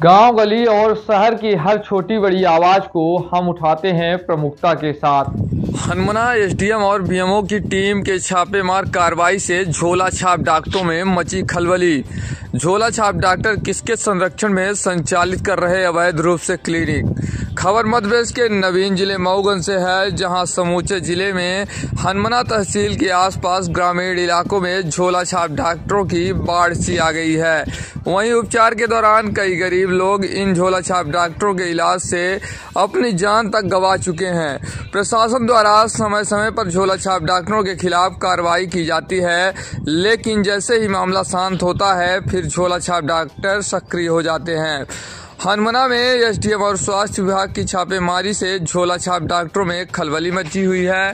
गांव, गली और शहर की हर छोटी बड़ी आवाज को हम उठाते हैं प्रमुखता के साथ। हनुमाना एसडीएम और बीएमओ की टीम के छापेमार कार्रवाई से झोला छाप डॉक्टरों में मची खलबली। झोला छाप डॉक्टर किसके संरक्षण में संचालित कर रहे अवैध रूप से क्लिनिक। खबर मध्य प्रदेश के नवीन जिले मऊगंज से है, जहां समूचे जिले में हनुमाना तहसील के आसपास ग्रामीण इलाकों में झोला छाप डॉक्टरों की बाढ़ सी आ गई है। वहीं उपचार के दौरान कई गरीब लोग इन झोला छाप डॉक्टरों के इलाज से अपनी जान तक गंवा चुके हैं। प्रशासन द्वारा समय समय पर झोला छाप डॉक्टरों के खिलाफ कार्रवाई की जाती है, लेकिन जैसे ही मामला शांत होता है फिर झोला छाप डॉक्टर सक्रिय हो जाते हैं। हनुमाना में एसडीएम और स्वास्थ्य विभाग की छापेमारी से झोला छाप डॉक्टरों में खलबली मची हुई है।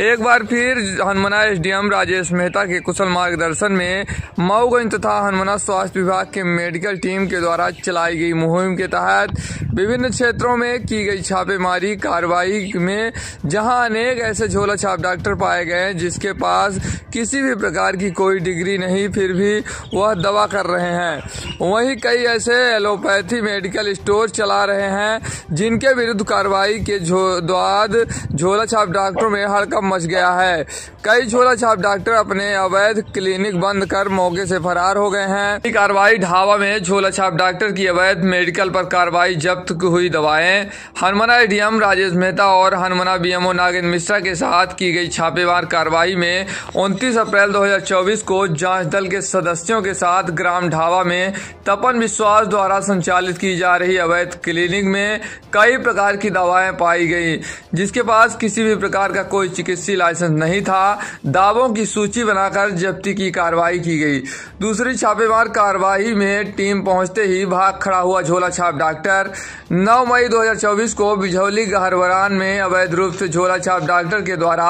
एक बार फिर हनुमाना एसडीएम राजेश मेहता के कुशल मार्गदर्शन में मऊगंज तथा हनुमाना स्वास्थ्य विभाग के मेडिकल टीम के द्वारा चलाई गई मुहिम के तहत विभिन्न क्षेत्रों में की गई छापेमारी कार्रवाई में जहां अनेक ऐसे झोला छाप डॉक्टर पाए गए जिसके पास किसी भी प्रकार की कोई डिग्री नहीं, फिर भी वह दवा कर रहे हैं। वहीं कई ऐसे एलोपैथी मेडिकल स्टोर चला रहे हैं जिनके विरुद्ध कार्रवाई के बाद झोला छाप डॉक्टरों में हड़कंप मच गया है। कई झोला छाप डॉक्टर अपने अवैध क्लिनिक बंद कर मौके से फरार हो गए हैं। कार्रवाई ढाबा में झोला छाप डॉक्टर की अवैध मेडिकल पर कार्रवाई, जब्त हुई दवाएं। हनुमाना एसडीएम राजेश मेहता और हनुमाना बीएमओ नागेंद्र मिश्रा के साथ की गई छापेमार कार्रवाई में 29 अप्रैल 2024 को जांच दल के सदस्यों के साथ ग्राम ढाबा में तपन विश्वास द्वारा संचालित की जा रही अवैध क्लिनिक में कई प्रकार की दवाएं पाई गई, जिसके पास किसी भी प्रकार का कोई चिकित्सीय लाइसेंस नहीं था। दावों की सूची बनाकर जब्ती की कार्रवाई की गई। दूसरी छापेमार कार्रवाई में टीम पहुंचते ही भाग खड़ा हुआ झोला छाप डॉक्टर 9 मई 2024 को बिझौली गहरवरान में अवैध रूप से झोला छाप डॉक्टर के द्वारा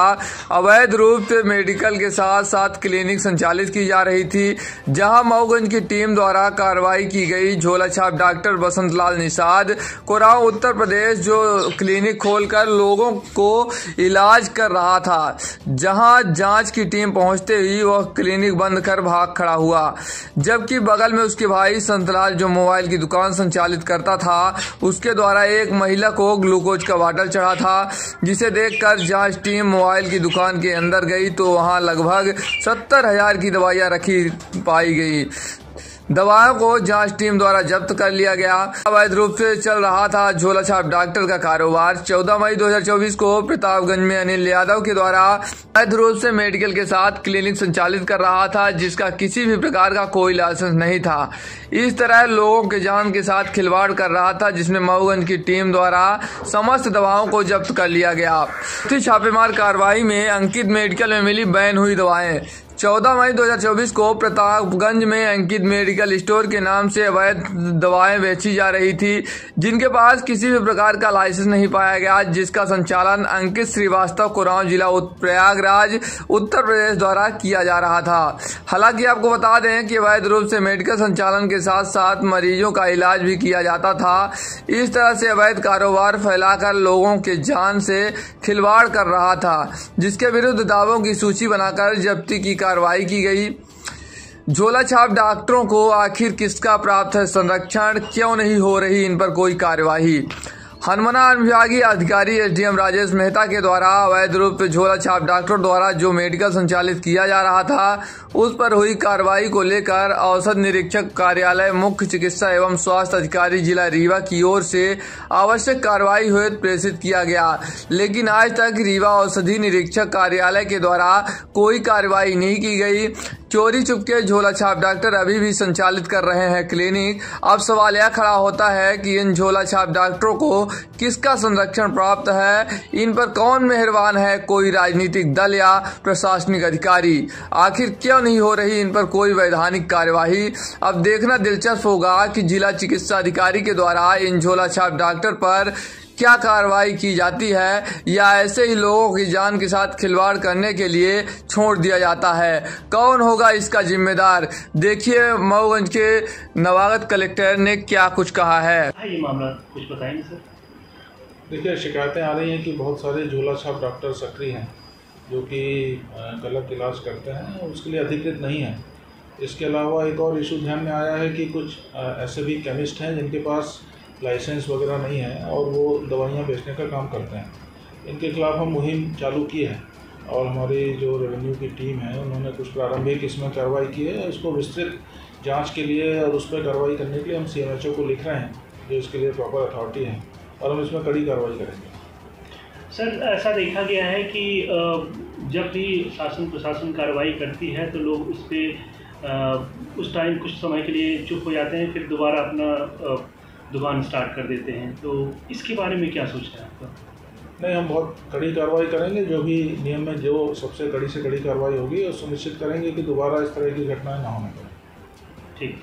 अवैध रूप से मेडिकल के साथ साथ क्लिनिक संचालित की जा रही थी, जहां मऊगंज की टीम द्वारा कार्रवाई की गई। झोला छाप डॉक्टर बसंत लाल निषाद कोरांव उत्तर प्रदेश जो क्लिनिक खोलकर लोगों को इलाज कर रहा था, जहां जांच की टीम पहुंचते ही वह क्लिनिक बंद कर भाग खड़ा हुआ, जबकि बगल में उसके भाई संतलाल जो मोबाइल की दुकान संचालित करता था, उसके द्वारा एक महिला को ग्लूकोज का बॉटल चढ़ा था, जिसे देखकर जांच टीम मोबाइल की दुकान के अंदर गई तो वहां लगभग 70,000 की दवाइयां रखी पाई गई। दवाओं को जांच टीम द्वारा जब्त कर लिया गया। अवैध रूप से चल रहा था झोला छाप डॉक्टर का कारोबार। 14 मई 2024 को प्रतापगंज में अनिल यादव के द्वारा अवैध रूप से मेडिकल के साथ क्लिनिक संचालित कर रहा था, जिसका किसी भी प्रकार का कोई लाइसेंस नहीं था। इस तरह लोगों के जान के साथ खिलवाड़ कर रहा था, जिसमें मऊगंज की टीम द्वारा समस्त दवाओं को जब्त कर लिया गया। छापेमार कार्रवाई में अंकित मेडिकल में मिली बैन हुई दवाएं। 14 मई 2024 को प्रतापगंज में अंकित मेडिकल स्टोर के नाम से अवैध दवाएं बेची जा रही थी, जिनके पास किसी भी प्रकार का लाइसेंस नहीं पाया गया, जिसका संचालन अंकित श्रीवास्तव कोरांव जिला प्रयागराज उत्तर प्रदेश द्वारा किया जा रहा था। हालांकि आपको बता दें कि अवैध रूप से मेडिकल संचालन के साथ साथ मरीजों का इलाज भी किया जाता था। इस तरह से अवैध कारोबार फैलाकर लोगों के जान से खिलवाड़ कर रहा था, जिसके विरुद्ध दावों की सूची बनाकर जब्ती की कार्रवाई की गई। झोला छाप डॉक्टरों को आखिर किसका प्राप्त है संरक्षण, क्यों नहीं हो रही इन पर कोई कार्यवाही। हनुमाना अनुविभागीय अधिकारी एसडीएम राजेश मेहता के द्वारा अवैध रूप से झोला छाप डॉक्टर द्वारा जो मेडिकल संचालित किया जा रहा था, उस पर हुई कार्रवाई को लेकर औषध निरीक्षक कार्यालय मुख्य चिकित्सा एवं स्वास्थ्य अधिकारी जिला रीवा की ओर से आवश्यक कार्रवाई हेतु प्रेषित किया गया, लेकिन आज तक रीवा औषधि निरीक्षक कार्यालय के द्वारा कोई कार्रवाई नहीं की गई। चोरी चुपके झोला छाप डॉक्टर अभी भी संचालित कर रहे हैं क्लिनिक। अब सवाल यह खड़ा होता है कि इन झोला छाप डॉक्टरों को किसका संरक्षण प्राप्त है, इन पर कौन मेहरबान है, कोई राजनीतिक दल या प्रशासनिक अधिकारी। आखिर क्यों नहीं हो रही इन पर कोई वैधानिक कार्यवाही। अब देखना दिलचस्प होगा कि जिला चिकित्सा अधिकारी के द्वारा इन झोला छाप डॉक्टर पर क्या कार्रवाई की जाती है, या ऐसे ही लोगों की जान के साथ खिलवाड़ करने के लिए छोड़ दिया जाता है। कौन होगा इसका जिम्मेदार। देखिए मऊगंज के नवागत कलेक्टर ने क्या कुछ कहा है। ये मामला कुछ बताएंगे सर। देखिए, शिकायतें आ रही हैं कि बहुत सारे झोला छाप डॉक्टर सक्रिय हैं जो कि गलत इलाज करते हैं, उसके लिए अधिकृत नहीं है। इसके अलावा एक और इशू ध्यान में आया है कि कुछ ऐसे भी केमिस्ट हैं जिनके पास लाइसेंस वगैरह नहीं है और वो दवाइयाँ बेचने का काम करते हैं। इनके खिलाफ हम मुहिम चालू की है और हमारी जो रेवेन्यू की टीम है उन्होंने कुछ प्रारंभिक इसमें कार्रवाई की है। इसको विस्तृत जांच के लिए और उस पर कार्रवाई करने के लिए हम CMHO को लिख रहे हैं, जो इसके लिए प्रॉपर अथॉरिटी है, और हम इसमें कड़ी कार्रवाई करेंगे। सर, ऐसा देखा गया है कि जब भी शासन प्रशासन कार्रवाई करती है तो लोग उस पर उस टाइम कुछ समय के लिए चुप हो जाते हैं, फिर दोबारा अपना दुकान स्टार्ट कर देते हैं। तो इसके बारे में क्या सोच रहे हैं आपका? नहीं, हम बहुत कड़ी कार्रवाई करेंगे। जो भी नियम में जो सबसे कड़ी से कड़ी कार्रवाई होगी और सुनिश्चित करेंगे कि दोबारा इस तरह की घटनाएं ना होने पाए। ठीक।